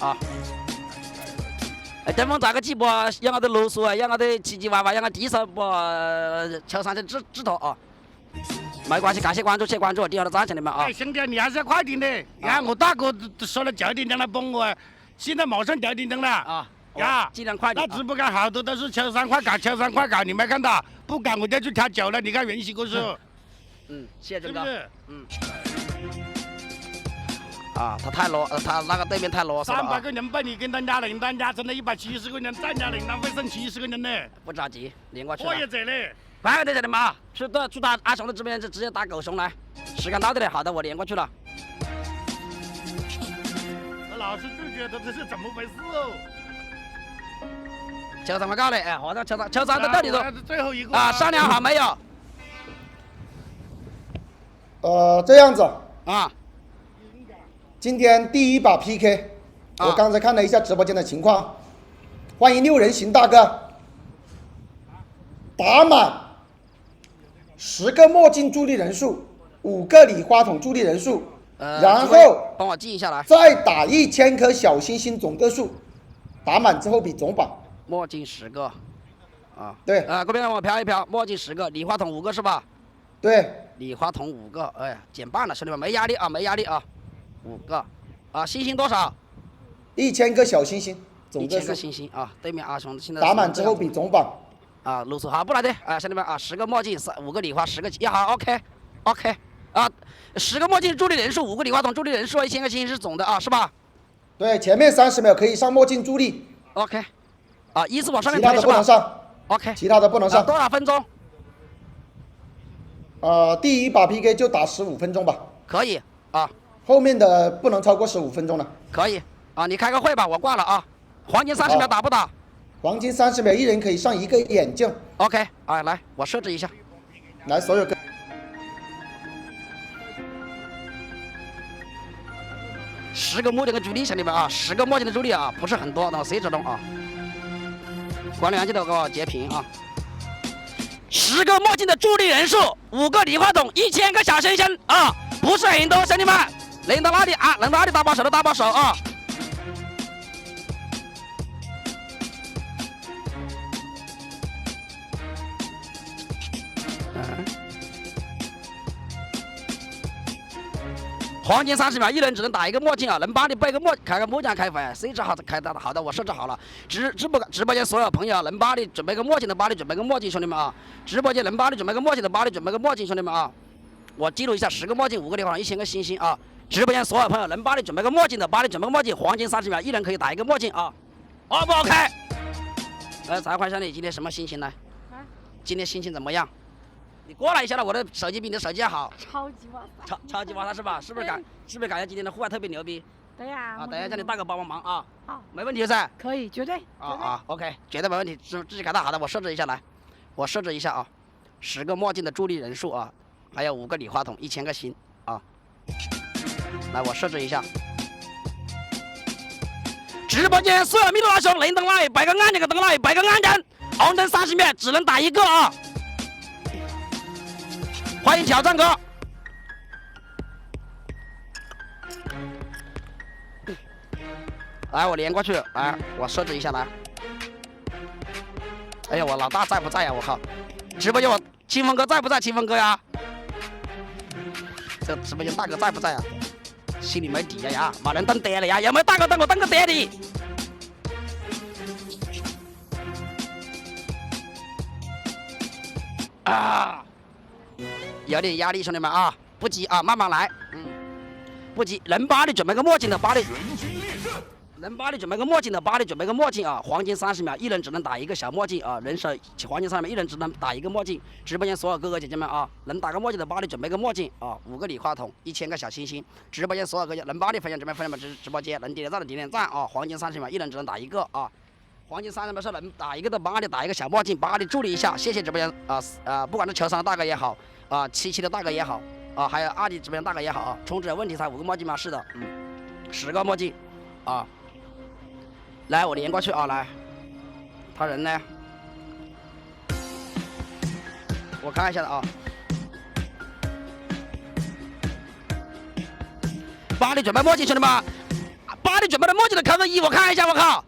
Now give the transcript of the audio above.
啊。登峰造个几步，养下的绿树，养下的奇奇娃娃，养下地上不球上的指头啊。没关系，感谢关注，谢关注，点好的赞，兄弟们啊！兄弟，你还是要快点的。呀，我大哥说了9点钟来帮我，现在马上9点钟了啊。呀，尽量快点。那直播间好多都是秋山快搞，秋山快搞，你没看到？不搞我就去挑酒了。你看原喜哥说。谢谢郑哥。是不是？啊，他那个对面太啰嗦了。300个人被你跟人家领单价，真的170个人，再加领单费剩70个人呢。不着急，连过去了。我也这嘞。快点，兄弟们啊！去他阿雄的直播间就直接打狗熊来。时间到的了，好的，我连过去了。老是拒绝的，这是怎么回事哦？球场快搞了，哎，好的，球场在这里头。最后一个啊，商量好没有？这样子啊。今天第一把 PK，我刚才看了一下直播间的情况，欢迎6人行大哥，打满10个墨镜助力人数，5个礼花筒助力人数，然后帮我记一下来，再打1000颗小星星总个数，打满之后比总榜。墨镜10个，啊，对，对，礼花筒5个，哎呀，减半了，兄弟们，没压力啊，没压力啊，5个，啊，星星多少？1000个小星星总个数。1000个星星啊，对面阿雄现在打满之后比总榜。啊，露出好不来的啊，兄弟们啊，10个墨镜，5个礼花，10个也好 ，OK，啊，10个墨镜助力人数，5个礼花筒助力人数，1000个星星是总的啊，是吧？对，前面30秒可以上墨镜助力。OK，啊，依次往上面推是吧？其他的不能上。OK，其他的不能上。多少分钟？第一把 PK 就打15分钟吧。可以啊。后面的不能超过15分钟了。可以啊，你开个会吧，我挂了啊。黄金30秒打不打？黄金30秒，一人可以上1个眼镜。OK， 啊，来，我设置一下。来，所有跟。10个墨镜的助力，兄弟们啊，10个墨镜的助力啊，不是很多，那我谁知道啊？管理员记得给我截屏啊。10个墨镜的助力人数，5个礼花筒，1000个小星星啊，不是很多，兄弟们，能到哪里啊？能到哪里打把手的打把手啊！黄金30秒，一人只能打1个墨镜啊！能帮你备个开个墨镜开粉，设置好开的好的，我设置好了。直播间所有朋友能帮你准备个墨镜的，帮你准备个墨镜，兄弟们啊！直播间能帮你准备个墨镜的，帮你准备个墨镜，兄弟们啊！我记录一下，10个墨镜，5个礼花筒，1000个星星啊！直播间所有朋友能帮你准备个墨镜的，帮你准备个墨镜，黄金30秒，一人可以打1个墨镜啊！ O 不 OK？ 财会兄弟，今天什么心情呢？今天心情怎么样？你过来一下了，我的手机比你的手机好。超级哇塞！超级哇塞是吧？是不是感觉今天的户外特别牛逼？对呀。啊，等一下叫你大哥帮忙啊。好，没问题噻。可以，绝对。OK， 绝对没问题，自己改的好的，我设置一下来，我设置一下啊，10个墨镜的助力人数啊，还有5个礼花筒，1000个星啊。来，我设置一下。直播间所有密度大熊能登来摆个按钮，登来摆个按钮，红灯30秒只能打1个啊。欢迎挑战哥。来，我连过去，来，我设置一下来。哎呀，我老大在不在呀？我靠，直播间我清风哥在不在？清风哥呀，这直播间大哥在不在呀？心里没底呀，没人登爹了呀？有没有大哥登我登个爹的？啊！有点压力，兄弟们啊，不急啊，慢慢来，不急，能帮你准备个墨镜的，帮你准备个墨镜的，帮你准备个墨镜啊，黄金30秒，一人只能打1个小墨镜啊，人手黄金30秒，一人只能打1个墨镜，直播间所有哥哥姐姐们啊，能打个墨镜的，帮你准备个墨镜啊，5个礼花筒，1000个小星星，直播间所有哥哥能帮你分享准备分享直播间，能点点赞的点点赞啊，黄金30秒，一人只能打1个啊。黄金30秒是能打1个的，帮你打1个小墨镜，帮你助力一下，谢谢直播间不管是球场的大哥也好，77的大哥也好还有阿里直播间大哥也好啊，充值有问题才5个墨镜吗？是的，10个墨镜啊，来我连过去啊，来，他人呢？我看一下啊，帮你准备墨镜，兄弟们，帮你准备的墨镜的扣个1，我看一下，我靠。